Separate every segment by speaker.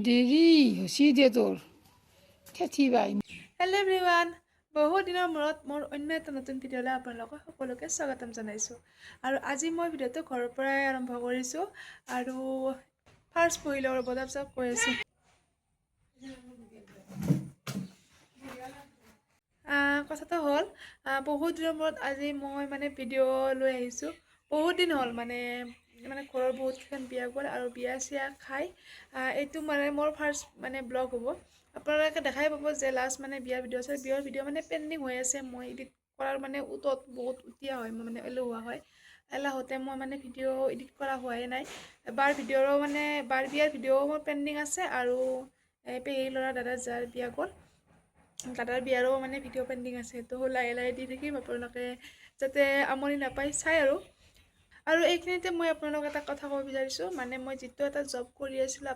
Speaker 1: দেৰি হৈছে দে তোৰ থেঠি বাই।
Speaker 2: হেল্ল' এভৰিৱান, বহুত দিনৰ মূৰত মোৰ অন্য এটা নতুন ভিডিঅ'লৈ আপোনালোকক সকলোকে স্বাগতম জনাইছোঁ। আৰু আজি মই ভিডিঅ'টো ঘৰৰ পৰাই আৰম্ভ কৰিছোঁ আৰু ফাৰ্ষ্ট বহিলৰ বজাব কৈ আছোঁ। কথাটো হ'ল বহুত দিনৰ মূৰত আজি মই ভিডিঅ' লৈ আহিছোঁ। বহুত দিন হ'ল মানে ঘৰৰ বহুতকেইখন বিয়া গ'ল আৰু বিয়া চিয়া খাই এইটো মোৰ ফাৰ্ষ্ট ব্লগ হ'ব। আপোনালোকে দেখাই পাব যে লাষ্ট বিয়াৰ ভিডিঅ' আছে, বিয়াৰ ভিডিঅ' পেণ্ডিং হৈ আছে। মই এডিট কৰাৰ উতত বহুত উটীয়া হয়, মই এলেহুৱা হয়। এলাহতে মই ভিডিঅ' এডিট কৰা হোৱাই নাই। বাৰ ভিডিঅ'ৰো বাৰ বিয়াৰ ভিডিঅ'ও মোৰ পেণ্ডিং আছে আৰু পেহী ল'ৰা দাদা যাৰ বিয়া গ'ল দাদাৰ বিয়াৰো ভিডিঅ' পেণ্ডিং আছে। তো লাহে লাহে দি থাকিম, আপোনালোকে যাতে আমনি নাপায় চাই আৰু এইখিনিতে মই আপোনালোক এটা কথা ক'ব বিচাৰিছোঁ। মই যিটো এটা জব কৰি আছিলোঁ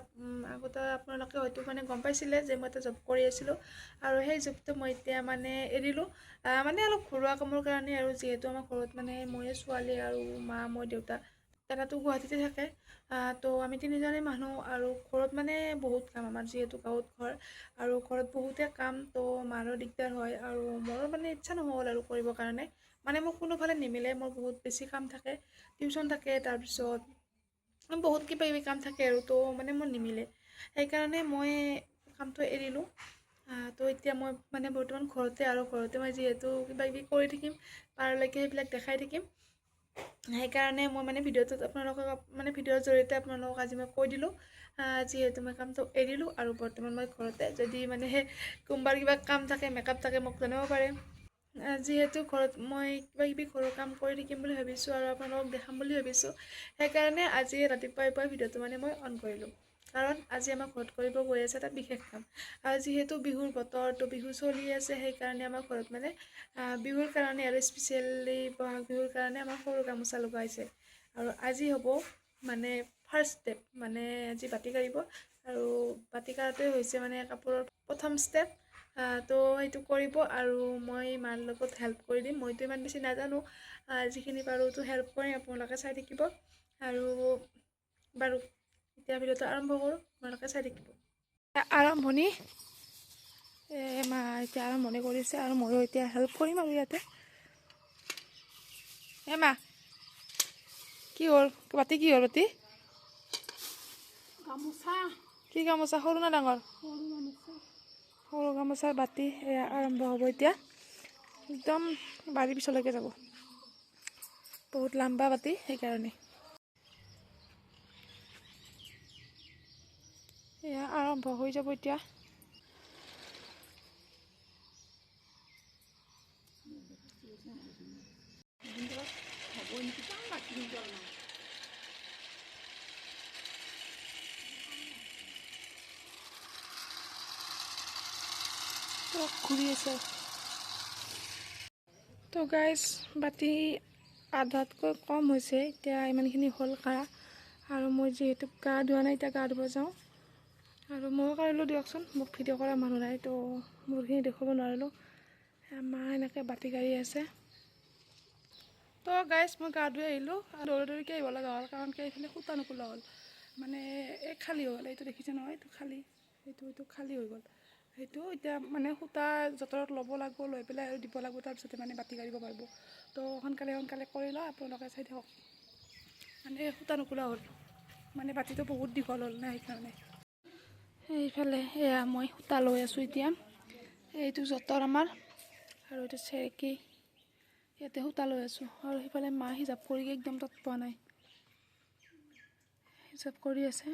Speaker 2: আগতে আপোনালোকে হয়তো গম পাইছিলে যে মই এটা জব কৰি আছিলোঁ আৰু সেই জবটো মই এতিয়া এৰিলোঁ। অলপ ঘৰুৱা কামৰ কাৰণে আৰু যিহেতু আমাৰ ঘৰত ময়ে ছোৱালী আৰু মা মই দেউতা দাদাটো গুৱাহাটীতে থাকে। তো আমি তিনিজনেই মানুহ আৰু ঘৰত বহুত কাম, আমাৰ যিহেতু গাঁৱত ঘৰ আৰু ঘৰত বহুতে কাম, তো মাৰো দিগদাৰ হয় আৰু মোৰো ইচ্ছা নহ'ল আৰু কৰিবৰ কাৰণে। মোৰ কোনোফালে নিমিলে, মোৰ বহুত বেছি কাম থাকে, টিউশ্যন থাকে, তাৰপিছত বহুত কিবা কিবি কাম থাকে আৰু তো মোৰ নিমিলে। সেইকাৰণে মই কামটো এৰিলোঁ। তো এতিয়া মই বৰ্তমান ঘৰতে আৰু ঘৰতে মই যিহেতু কিবা কিবি কৰি থাকিম, পাৰলৈকে সেইবিলাক দেখাই থাকিম। সেইকাৰণে মই ভিডিঅ'টোত আপোনালোকক ভিডিঅ'ৰ জৰিয়তে আপোনালোকক আজি মই কৈ দিলোঁ যিহেতু মই কামটো এৰিলোঁ আৰু বৰ্তমান মই ঘৰতে। যদি কোনোবাৰ কিবা কাম থাকে, মেকআপ থাকে, মোক জনাব পাৰে। যিহেতু ঘৰত মই কিবা কিবি ঘৰৰ কাম কৰি থাকিম বুলি ভাবিছোঁ আৰু আপোনালোকক দেখাম বুলি ভাবিছোঁ। সেইকাৰণে আজি ৰাতিপুৱাই ভিডিঅ'টো মই অন কৰিলোঁ, কাৰণ আজি আমাৰ ঘৰত কৰিব গৈ আছে এটা বিশেষ কাম। আৰু যিহেতু বিহুৰ বতৰ, তো বিহু চলি আছে, সেইকাৰণে আমাৰ ঘৰত বিহুৰ কাৰণে আৰু স্পেচিয়েলি বহাগ বিহুৰ কাৰণে আমাৰ সৰু গামোচা লগোৱা হৈছে। আৰু আজি হ'ব ফাৰ্ষ্ট ষ্টেপ, আজি বাতি কাঢ়িব আৰু বাতি কাঢ়াটোৱে হৈছে কাপোৰৰ প্ৰথম ষ্টেপ। তো সেইটো কৰিব আৰু মই মাৰ লগত হেল্প কৰি দিম। মইতো ইমান বেছি নাজানো, যিখিনি পাৰোঁ তো হেল্প কৰিম, আপোনালোকে চাই থাকিব। আৰু বাৰু এতিয়া ভিডিঅ'টো আৰম্ভ কৰোঁ, আপোনালোকে চাই থাকিব। আৰম্ভণি মা এতিয়া আৰম্ভণি কৰিছে আৰু ময়ো এতিয়া হেল্প কৰিম আৰু ইয়াতে। মা কি হ'ল বাতি, কি হ'ল বাতি?
Speaker 1: গামোচা।
Speaker 2: কি গামোচা, সৰু না ডাঙৰ? সৰু গামোচাৰ বাতি এয়া আৰম্ভ হ'ব এতিয়া। একদম বাৰীৰ পিছলৈকে যাব, বহুত লাম্বা বাতি, সেইকাৰণে এয়া আৰম্ভ হৈ যাব এতিয়া। ঘূৰি আছে। তো গাইজ বাতি আধাতকৈ কম হৈছে, এতিয়া ইমানখিনি হ'ল কাঢ়া। আৰু মই যিহেতু গা ধোৱা নাই, এতিয়া গা ধুব যাওঁ। আৰু ময়ো কাঢ়িলোঁ দিয়কচোন, মোক ভিডিঅ' কৰা মানুহ নাই, তো মোৰখিনি দেখুৱাব নোৱাৰিলোঁ। মা এনেকৈ বাতি কাঢ়ি আছে। তো গাইজ মই গা ধুই আহিলোঁ আৰু দৌৰি আহিব লগা হ'ল, কাৰণ এইফালে সূতা নোখোলা হ'ল। এই খালী হ'ল, এইটো দেখিছে নহয়, এইটো খালী, এইটো খালী হৈ গ'ল। সেইটো এতিয়া সূতা যঁতৰত ল'ব লাগিব, লৈ পেলাই আৰু দিব লাগিব, তাৰপিছতে বাতি কাঢ়িব পাৰিব। তো সোনকালে কৰি লওঁ, আপোনালোকে চাই থাকক। সূতা নোখোলা হ'ল, বাতিটো বহুত দীঘল হ'ল না, সেইকাৰণে। এইফালে এয়া মই সূতা লৈ আছোঁ এতিয়া। এইটো যঁতৰ আমাৰ আৰু এইটো চেৰেকী, ইয়াতে সূতা লৈ আছোঁ। আৰু সেইফালে মা হিচাপ কৰি একদম তৎ পোৱা নাই, হিচাপ কৰি আছে।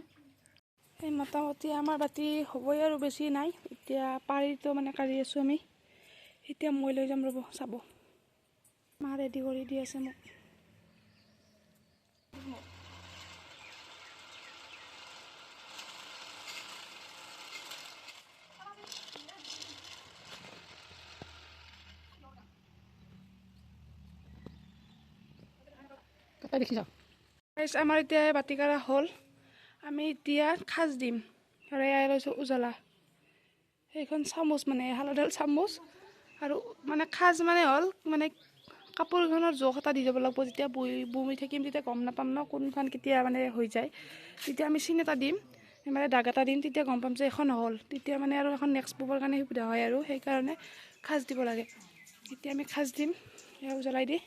Speaker 2: এই মোটামুটি আমাৰ বাতি হ'বই আৰু বেছি নাই। এতিয়া পাৰিটো কাঢ়ি আছোঁ আমি। এতিয়া মই লৈ যাম, ৰ'ব চাব। মা ৰেডি কৰি দি আছে মোক। আমাৰ এতিয়া বাতি কাঢ়া হ'ল, আমি এতিয়া সাজ দিম। আৰু এয়া লৈছোঁ উজলা, সেইখন চামুচ হালধিয়াল চামুচ। আৰু সাজ হ'ল কাপোৰখনৰ জোখ এটা দি যাব লাগিব। যেতিয়া বমি থাকিম তেতিয়া গম নাপাম ন কোনখন কেতিয়া হৈ যায়। তেতিয়া আমি চিন এটা দিম,
Speaker 3: মানে দাগ এটা দিম, তেতিয়া গম পাম যে এখন হ'ল, তেতিয়া মানে আৰু এখন নেক্সট ববৰ কাৰণে সুবিধা হয় আৰু সেইকাৰণে খাজ দিব লাগে। এতিয়া আমি খাজ দিম, এয়া জ্বলাই দি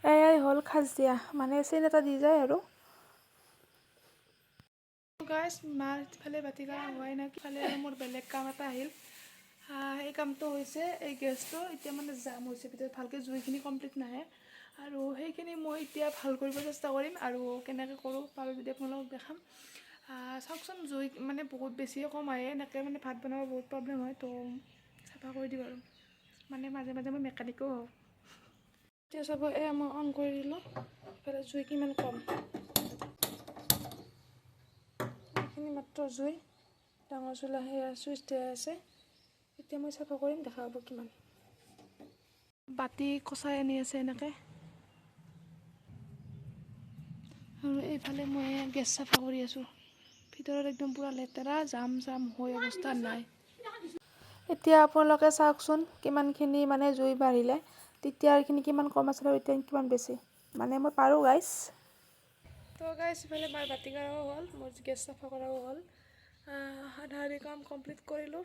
Speaker 3: এয়াই হ'ল খাজ দিয়া, মানে চেন এটা দি যায় আৰু। গাইছ মাৰ ইফালে বাতি কৰা হোৱাই নাই, ইফালে আৰু মোৰ বেলেগ কাম এটা আহিল। এই কামটো হৈছে এই গেছটো এতিয়া মানে জাম হৈছে ভিতৰত, ভালকৈ জুইখিনি কমপ্লিট নাহে আৰু সেইখিনি মই এতিয়া ভাল কৰিব চেষ্টা কৰিম আৰু কেনেকৈ কৰোঁ পাৰোঁ যদি আপোনালোকক দেখাম। চাওকচোন জুই মানে বহুত বেছিয়ে কম আহে, এনেকৈ মানে ভাত বনাব বহুত প্ৰব্লেম হয়, তো চাফা কৰি দিম আৰু মানে মাজে মাজে মই মেকানিকো হওঁ। এতিয়া চাব এয়া মই অন কৰি দিলোঁ, ইফালে জুই কিমান কম, এইখিনি মাত্ৰ জুই, ডাঙৰ চোলা সেয়া চুইচ দিয়া আছে। এতিয়া মই চাফা কৰিম, দেখা হ'ব কিমান। বাতি কচাই আনি আছে এনেকৈ, আৰু এইফালে মই গেছ চাফা কৰি আছোঁ, ভিতৰত একদম পূৰা লেতেৰা জাম জাম হৈ অৱস্থা নাই। এতিয়া আপোনালোকে চাওকচোন কিমানখিনি মানে জুই বাঢ়িলে, তেতিয়া এইখিনি কিমান কম আছিল আৰু এতিয়া কিমান বেছি, মানে মই পাৰোঁ গাইছ। তো গাইছ ইফালে মাৰ বাতি কৰাও হ'ল, মোৰ গেছ চাফা কৰাও হ'ল, আধা আধি কাম কমপ্লিট কৰিলোঁ।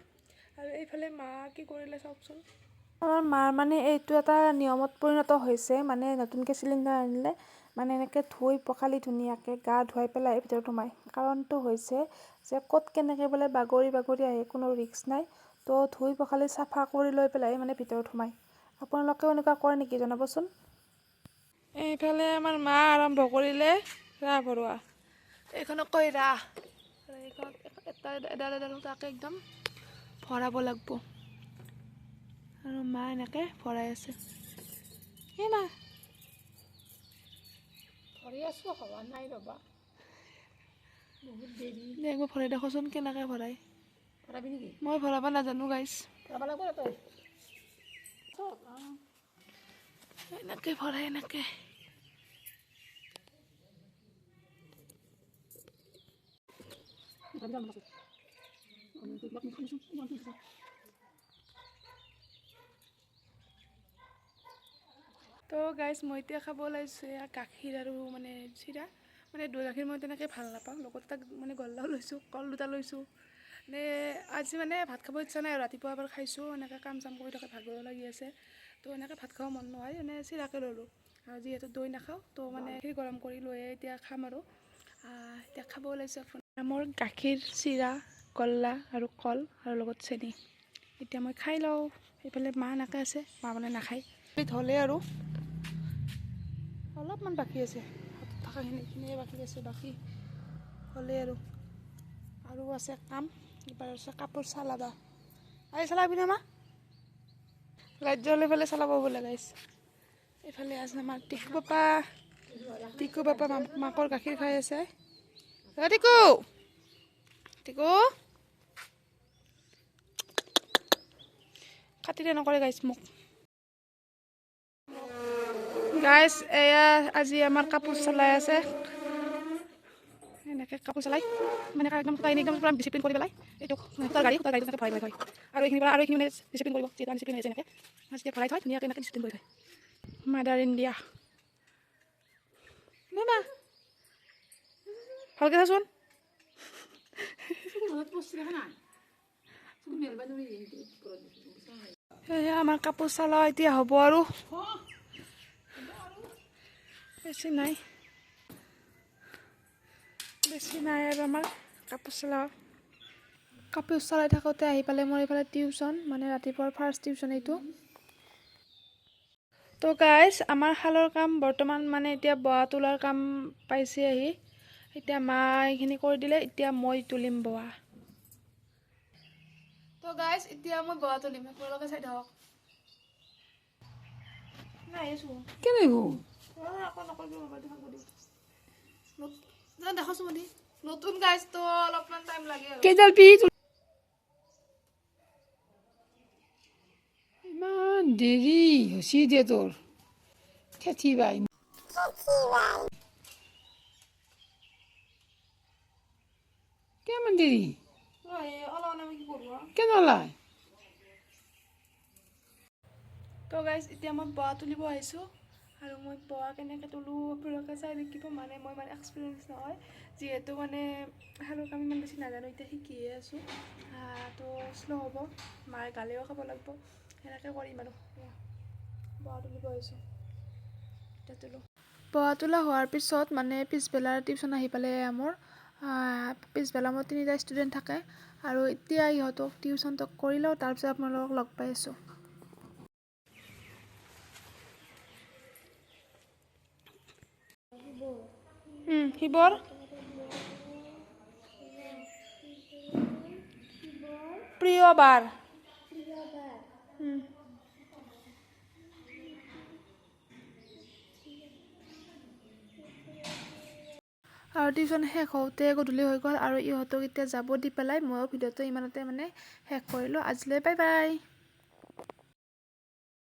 Speaker 3: আৰু এইফালে মা কি কৰিলে চাওকচোন। আমাৰ মাৰ মানে এইটো এটা নিয়মত পৰিণত হৈছে, মানে নতুনকৈ চিলিণ্ডাৰ আনিলে মানে এনেকৈ ধুই পখালি ধুনীয়াকৈ গা ধুৱাই পেলাই ভিতৰত সোমায়। কাৰণটো হৈছে যে ক'ত কেনেকৈ বোলে বাগৰি বাগৰি আহে, কোনো ৰিস্ক নাই, তো ধুই পখালি চাফা কৰি লৈ পেলাই মানে ভিতৰত সোমায়। আপোনালোকেও এনেকুৱা কৰে নেকি জনাবচোন। এইফালে আমাৰ মা আৰম্ভ কৰিলে ৰাহ ভৰোৱা, এইখনক কয় ৰাহ, এইখন এটা এডাল এডাল তাকে একদম ভৰাব লাগিব আৰু মা এনেকৈ ভৰাই আছে। এই মা
Speaker 1: ভৰি আছোঁ, হোৱা নাই ৰ'বা, বহুত দেৰি।
Speaker 3: একবাৰ ভৰাই দেখোচোন কেনেকৈ ভৰাই।
Speaker 1: ভৰাবি নেকি?
Speaker 3: মই ভৰাব নাজানো গাইছ,
Speaker 1: ভৰাব লাগিব তই।
Speaker 3: এনেকৈ ভৰাই এনেকৈ। তো গাইজ মই এতিয়া খাব ওলাইছোঁ এয়া গাখীৰ আৰু মানে চিৰা, মানে দৈ গাখীৰ মই তেনেকৈ ভাল নাপাওঁ, লগত তাক মানে গল্লাও লৈছোঁ, কল দুটা লৈছোঁ। মানে আজি মানে ভাত খাব ইচ্ছা নাই আৰু ৰাতিপুৱা এবাৰ খাইছোঁ, এনেকৈ কাম চাম কৰি থকা ভাগৰো লাগি আছে, তো এনেকৈ ভাত খাব মন নহয়, এনে চিৰাকে ল'লোঁ। আৰু যিহেতু দৈ নাখাওঁ, তো মানে গাখীৰ গৰম কৰি লৈয়ে এতিয়া খাম আৰু এতিয়া খাব ওলাইছোঁ। মোৰ গাখীৰ, চিৰা, গল্লা আৰু কল আৰু লগত চেনি। এতিয়া মই খাই লওঁ। সেইফালে মা এনেকৈ আছে, মা মানে নাখায়, হ'লে আৰু অলপমান বাকী আছে, হাতত থকাখিনিয়ে বাকী আছে, বাকী হ'লে আৰু আছে কাম। এবাৰ আছে কাপোৰ চালাবা, আজি চালাবি না মা, লাইট জ্বলাই পেলাই চালাব বোলে গাইছ। এইফালে আছে আমাৰ টিকু পাপা মাকৰ গাখীৰ খাই আছে। টিকু টিকু খাতিৰে নকৰে গাইছ মোক। গাইছ এয়া আজি আমাৰ কাপোৰ চলাই আছে, এনেকৈ কাপোৰ চলাই মানে একদম একদম পূৰা ডিচিপ্লিন কৰি পেলাই, এইটো তাৰ গাড়ী এনেকৈ ভৰাই থয়, আৰু এইখিনি পৰা আৰু এইখিনি মানে ডিচিপ্লিন কৰিব, যিহেতু ডিচিপ্লিন হৈছে এনেকৈ যেতিয়া ভৰাই থয় ধুনীয়াকৈ এনেকৈ ডিচিপ্লিন কৰি থয়। মাদাৰ ইণ্ডিয়া মা ভালকৈ চাচোন। সেয়ে আমাৰ কাপোৰ চালা এতিয়া হ'ব আৰু বেছি নাই আৰু আমাৰ কাপোৰ চলাই থাকোঁতে আহি পালে মোৰ এইফালে টিউশ্যন, মানে ৰাতিপুৱাৰ ফাৰ্ষ্ট টিউশ্যন এইটো। তো গাইজ আমাৰ শালৰ কাম বৰ্তমান মানে এতিয়া বোৱা তোলাৰ কাম পাইছে আহি, এতিয়া মা এইখিনি কৰি দিলে, এতিয়া মই তুলিম বোৱা। তো গাইজ এতিয়া মই বোৱা তুলিম, আপোনালোকে চাই থাকক। নতুন গাইজ তো অলপমান টাইম লাগে আৰু।
Speaker 1: কেইডাল পিচ ইমান দেৰি হৈছে দে তোৰ, থেঠি বাই কিমান দেৰি কেনে ওলাই।
Speaker 3: তো গাইজ এতিয়া মই বোৱা তুলিব আহিছোঁ,
Speaker 2: আৰু মই পোৱা কেনেকৈ তোলোঁ আপোনালোকে চাই থাকিব মানে মই মানে এক্সপিৰিয়েঞ্চ নহয় যিহেতু মানে শালৰ কাম ইমান বেছি নাজানো এতিয়া শিকিহে আছোঁ তো শ্ল' হ'ব মায়ে গালিও খাব লাগিব সেনেকৈ কৰিম আৰু পোৱা তুলিব আহিছোঁ এতিয়া তোলোঁ পোৱা তোলা হোৱাৰ পিছত মানে পিছবেলাৰ টিউশ্যন আহি পালে মোৰ পিছবেলা মোৰ 3টা ষ্টুডেণ্ট থাকে আৰু এতিয়া ইহঁতক টিউশ্যনটো কৰি লওঁ তাৰপিছত আপোনালোকক লগ পাই আছোঁ শিৱৰ প্ৰিয় বাৰ আৰু টিউশ্যন শেষ হওঁতে গধূলি হৈ গ'ল আৰু ইহঁতক এতিয়া যাব দি পেলাই ময়ো ভিডিঅ'টো ইমানতে মানে শেষ কৰিলোঁ আজিলৈ বাই বাই